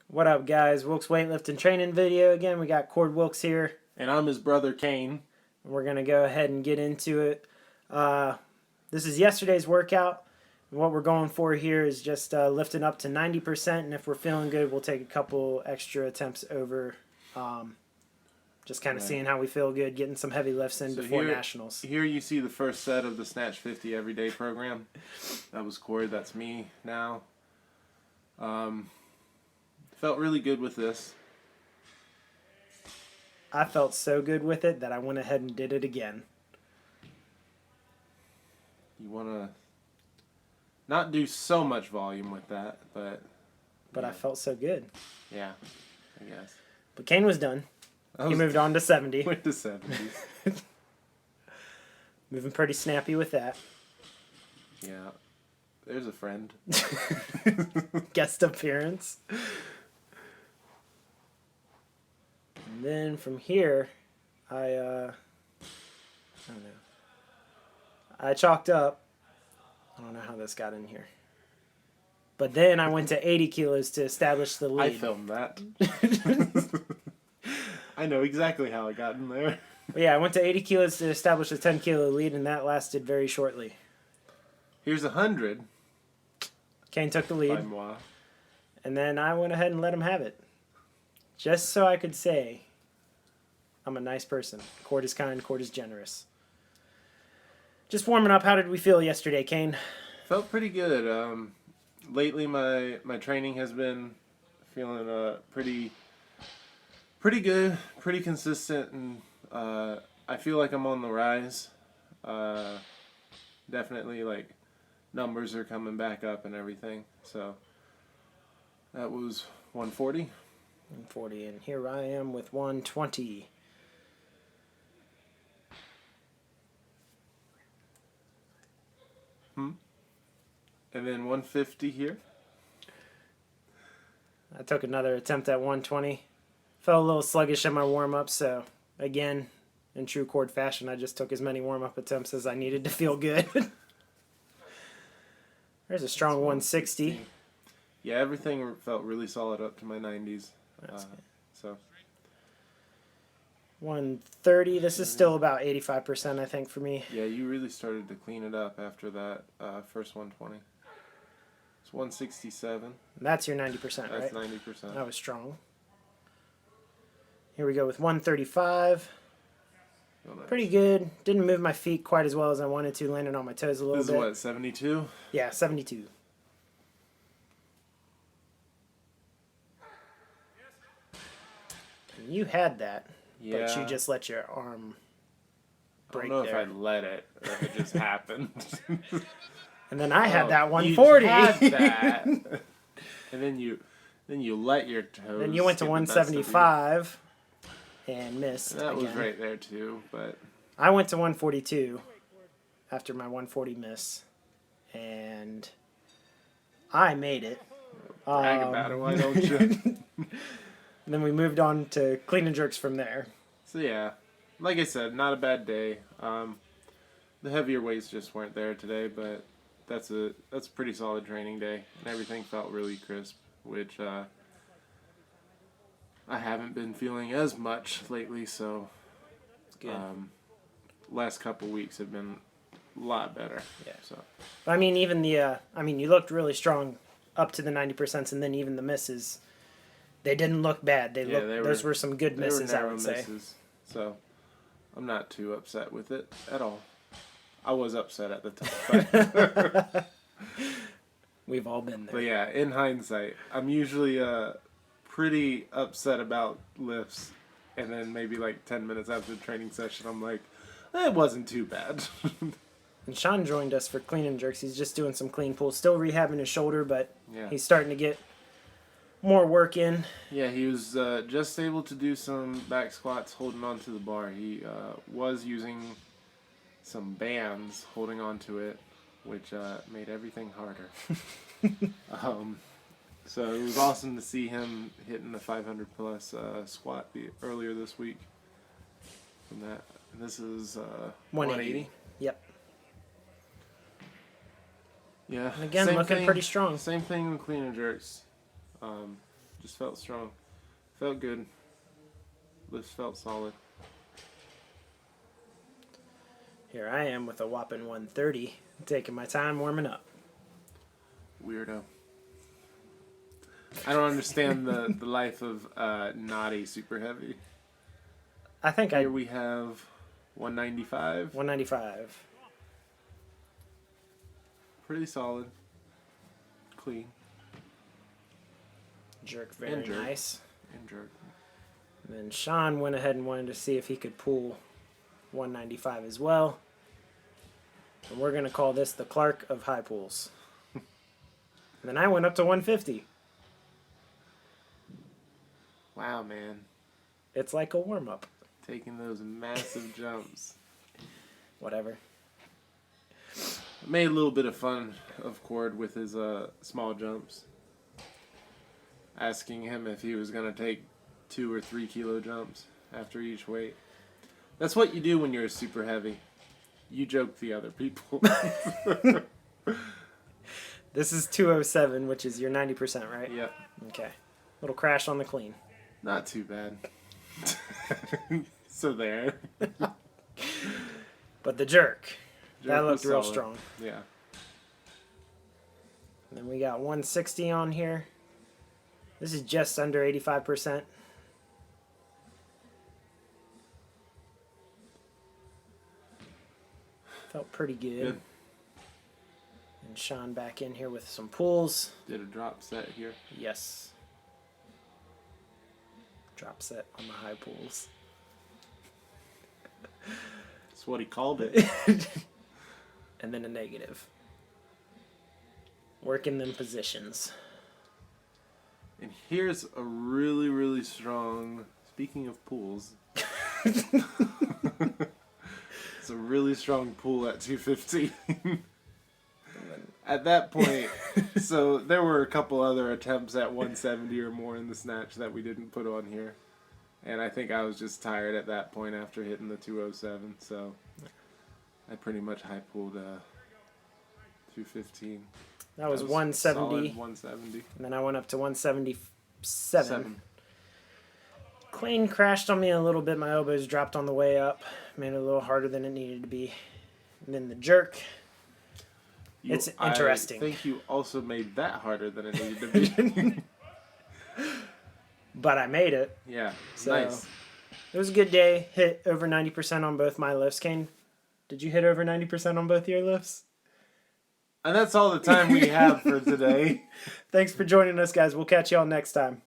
What up, guys? Wilkes Weightlifting training video again. We got Coard Wilkes here. And I'm his brother, Caine. We're going to go ahead and get into it. This is yesterday's workout. And what we're going for here is just lifting up to 90%. And if we're feeling good, we'll take a couple extra attempts over. Just kind of seeing how we feel good, getting some heavy lifts in before nationals. Here you see the first set of the Snatch 50 Everyday program. That was Coard. That's me now. Felt really good with this. I felt so good with it that I went ahead and did it again. You want to not do so much volume with that, but yeah. I felt so good. Yeah, I guess. But Caine was done. He moved on to 70. Went to 70. Moving pretty snappy with that. Yeah. There's a friend. Guest appearance. And then from here, I don't know. I chalked up. I don't know how this got in here. But then I went to 80 kilos to establish the lead. I filmed that. I know exactly how I got in there. But yeah, I went to 80 kilos to establish a 10 kilo lead, and that lasted very shortly. Here's 100. Caine took the lead. And then I went ahead and let him have it. Just so I could say, I'm a nice person. Coard is kind, Coard is generous. Just warming up, how did we feel yesterday, Caine? Felt pretty good. Lately, my training has been feeling pretty good, pretty consistent, and I feel like I'm on the rise. Definitely, like, numbers are coming back up and everything. So that was 140. 140, and here I am with 120. And then 150 here. I took another attempt at 120. Felt a little sluggish in my warm-up, so again, in true Coard fashion, I just took as many warm-up attempts as I needed to feel good. There's a strong 160. Yeah, everything felt really solid up to my 90s. So 130. This is still about 85%, I think, for me. Yeah, you really started to clean it up after that first 120. It's 167. And that's your 90%, right? That's 90%. That was strong. Here we go with 135. Oh, nice. Pretty good. Didn't move my feet quite as well as I wanted to, landing on my toes a little bit. This is what, 72? Yeah, 72. And you had that, yeah, but you just let your arm break there. I don't know if I let it, or if it just happened. And then I had that 140. You had that. And then you let your toes. Then you went to 175 and missed. And that again. was right there too, but I went to 142 after my 140 miss, and I made it. Brag about it, why don't you? Then we moved on to clean and jerks from there. So yeah, like I said, not a bad day. The heavier weights just weren't there today, but that's a pretty solid training day, and everything felt really crisp, which I haven't been feeling as much lately. So good. Last couple weeks have been a lot better. Yeah. So I mean, even the you looked really strong up to the 90%, and then even the misses, they didn't look bad. Those were some good misses, I would say. So I'm not too upset with it at all. I was upset at the time. But we've all been there. But yeah, in hindsight, I'm usually pretty upset about lifts, and then maybe like 10 minutes after the training session, I'm like, it wasn't too bad. And Sean joined us for clean and jerks. He's just doing some clean pulls, still rehabbing his shoulder, but yeah, he's starting to get more work in. Yeah, he was just able to do some back squats holding onto the bar. He was using some bands holding onto it, which made everything harder. So it was awesome to see him hitting the 500 plus squat earlier this week. From that, and this is 180. Yep. Yeah. And again, looking pretty strong. Same thing with clean and jerks. Just felt strong. Felt good. Lifts felt solid. Here I am with a whopping 130, taking my time warming up. Weirdo. I don't understand the life of naughty super heavy. I think Here we have 195. 195. Pretty solid. Clean. Jerk very And jerk. nice. And jerk. And then Sean went ahead and wanted to see if he could pull 195 as well. And we're going to call this the Clark of high pulls. And then I went up to 150. Wow, man. It's like a warm-up. Taking those massive jumps. Whatever. I made a little bit of fun of Coard with his small jumps. Asking him if he was going to take 2 or 3 kilo jumps after each weight. That's what you do when you're super heavy. You joke the other people. This is 207, which is your 90%, right? Yep. Okay. Little crash on the clean. Not too bad. So there. But the jerk. Jerk That was looked real solid. strong. Yeah. And then we got 160 on here. This is just under 85%. Felt pretty good. Good. And Sean back in here with some pulls. Did a drop set here. Yes. Drop set on the high pulls. That's what he called it. And then a negative. Working them positions. And here's a really, really strong, speaking of pools, it's a really strong pull at 215. At that point, so there were a couple other attempts at 170 or more in the snatch that we didn't put on here. And I think I was just tired at that point after hitting the 207, so I pretty much high pulled 215. That was 170. Solid 170. And then I went up to 177. 7. Caine crashed on me a little bit. My elbows dropped on the way up. Made it a little harder than it needed to be. And then the jerk. It's interesting. I think you also made that harder than it needed to be. But I made it. Yeah, So, nice. It was a good day. Hit over 90% on both my lifts. Caine, did you hit over 90% on both your lifts? And that's all the time we have for today. Thanks for joining us, guys. We'll catch y'all next time.